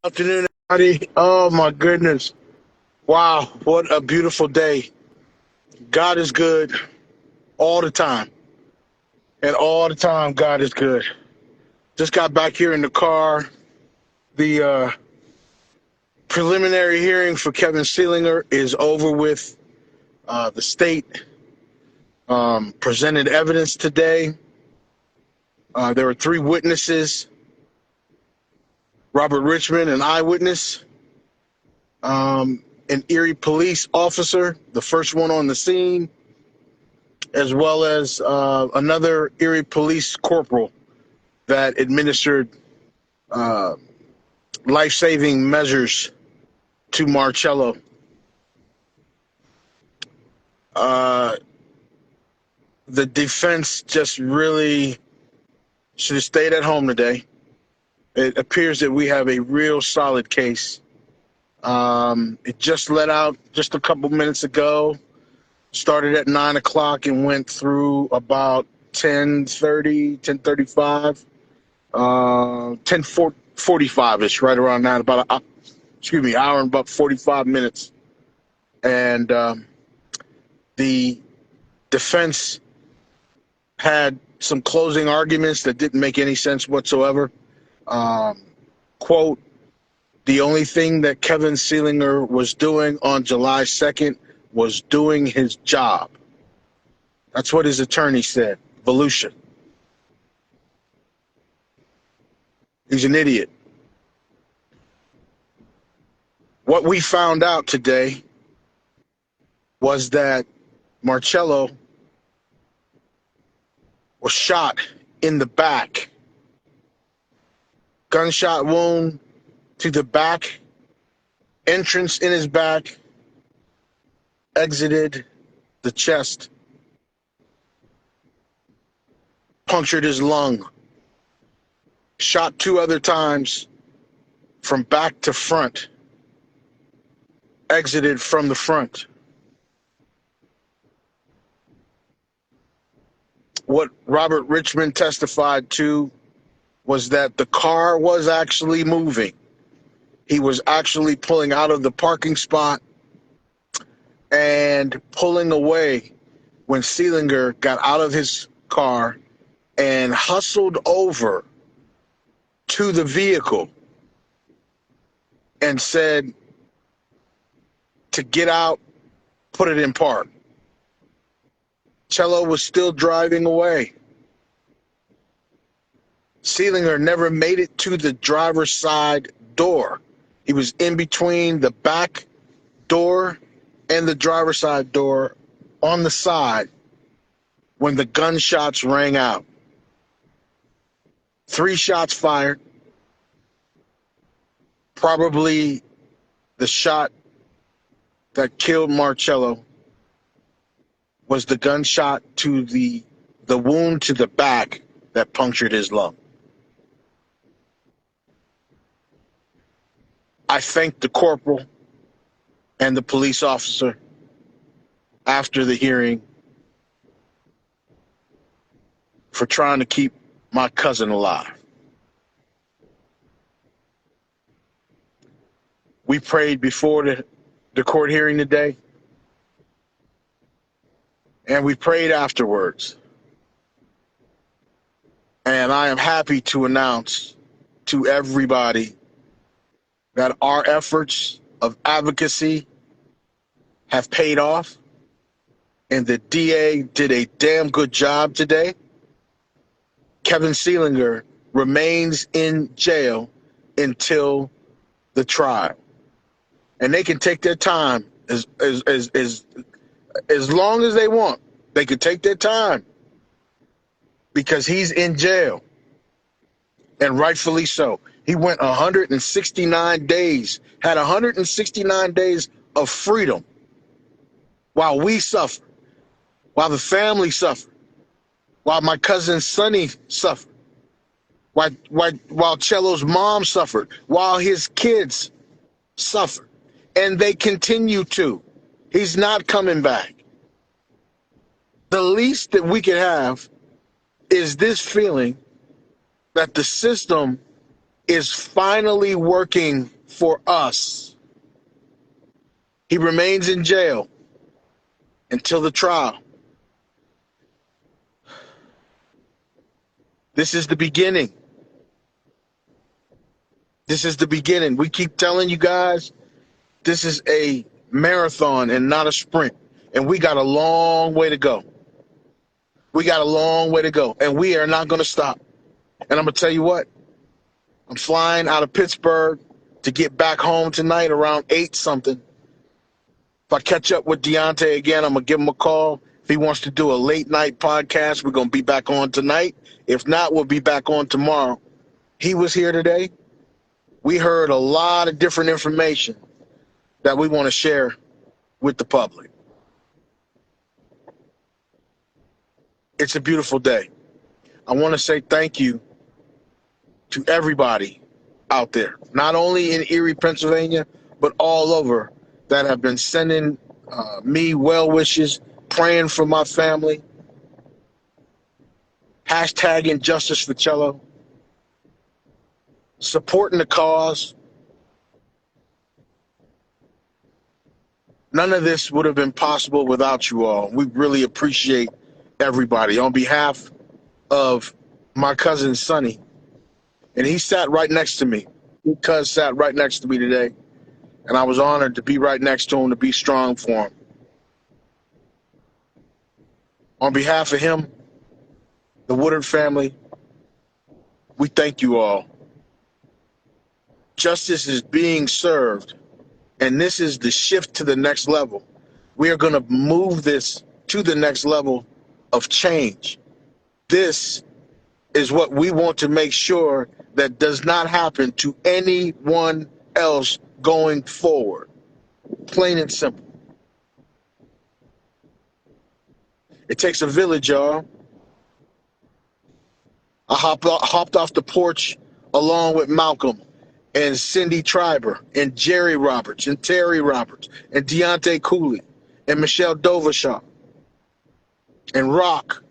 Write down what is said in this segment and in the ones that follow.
Afternoon, everybody. Oh my goodness. Wow, what a beautiful day. God is good all the time. And all the time, God is good. Just got back here in the car. The preliminary hearing for Kevin Seelinger is over with. The state presented evidence today. There were three witnesses: Robert Richmond, an eyewitness, an Erie police officer, the first one on the scene, as well as another Erie police corporal that administered uh, life-saving measures to Marcello. Uh, the defense just really should have stayed at home today. It appears that we have a real solid case. It just let out just a couple minutes ago. Started at 9 o'clock and went through about 10:30, 10:35, 10:45ish, right around that. About hour and about 45 minutes. And the defense had some closing arguments that didn't make any sense whatsoever. Quote, the only thing that Kevin Seelinger was doing on July 2nd was doing his job. That's what his attorney said. Volusia. He's an idiot. What we found out today was that Marcello was shot in the back. Gunshot wound to the back, entrance in his back, exited the chest, punctured his lung, shot two other times from back to front, exited from the front. What Robert Richmond testified to was that the car was actually moving. He was actually pulling out of the parking spot and pulling away when Seelinger got out of his car and hustled over to the vehicle and said to get out, put it in park. Cello was still driving away. Seelinger never made it to the driver's side door. He was in between the back door and the driver's side door on the side when the gunshots rang out. 3 shots fired. Probably the shot that killed Marcello was the gunshot to the wound to the back that punctured his lung. I thanked the corporal and the police officer after the hearing for trying to keep my cousin alive. We prayed before the court hearing today, and we prayed afterwards. And I am happy to announce to everybody that our efforts of advocacy have paid off, and the DA did a damn good job today. Kevin Seelinger remains in jail until the trial. And they can take their time as long as they want. They could take their time because he's in jail, and rightfully so. He went 169 days, had 169 days of freedom while we suffered, while the family suffered, while my cousin Sonny suffered, while Cello's mom suffered, while his kids suffered. And they continue to. He's not coming back. The least that we could have is this feeling that the system is finally working for us. He remains in jail until the trial. This is the beginning. This is the beginning. We keep telling you guys, this is a marathon and not a sprint. And we got a long way to go. We got a long way to go. And we are not going to stop. And I'm going to tell you what. I'm flying out of Pittsburgh to get back home tonight around 8 something. If I catch up with Deontay again, I'm going to give him a call. If he wants to do a late night podcast, we're going to be back on tonight. If not, we'll be back on tomorrow. He was here today. We heard a lot of different information that we want to share with the public. It's a beautiful day. I want to say thank you to everybody out there, not only in Erie, Pennsylvania, but all over, that have been sending me well wishes, praying for my family, hashtagging Justice for Cello, supporting the cause. None of this would have been possible without you all. We really appreciate everybody. On behalf of my cousin Sonny, and he sat right next to me. His cousin sat right next to me today, and I was honored to be right next to him, to be strong for him. On behalf of him, the Woodard family, we thank you all. Justice is being served, and this is the shift to the next level. We are going to move this to the next level of change. This is what we want to make sure that does not happen to anyone else going forward. Plain and simple. It takes a village, y'all. I hopped off the porch along with Malcolm and Cindy Triber and Jerry Roberts and Terry Roberts and Deontay Cooley and Michelle Dovershaw and Rock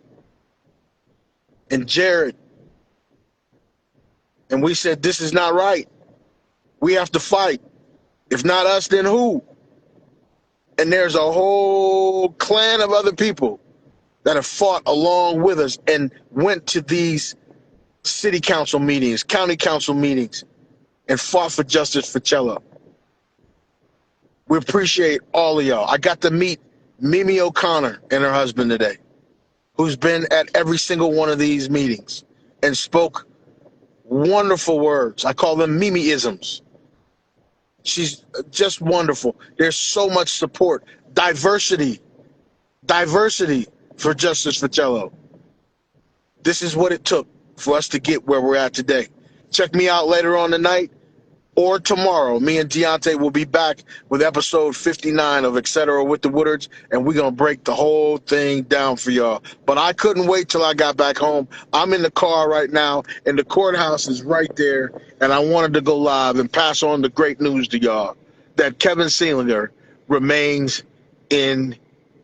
and Jared. And we said, this is not right. We have to fight. If not us, then who? And there's a whole clan of other people that have fought along with us and went to these city council meetings, county council meetings, and fought for Justice for Cello. We appreciate all of y'all. I got to meet Mimi O'Connor and her husband today, who's been at every single one of these meetings and spoke wonderful words. I call them Mimi-isms. She's just wonderful. There's so much support. Diversity for Justice for Cello. This is what it took for us to get where we're at today. Check me out later on tonight or tomorrow. Me and Deontay will be back with episode 59 of Etcetera with the Woodards, and we're going to break the whole thing down for y'all. But I couldn't wait till I got back home. I'm in the car right now, and the courthouse is right there, and I wanted to go live and pass on the great news to y'all that Kevin Seelinger remains in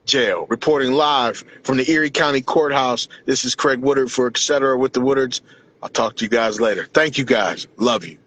jail. Reporting live from the Erie County Courthouse, this is Craig Woodard for Etcetera with the Woodards. I'll talk to you guys later. Thank you guys. Love you.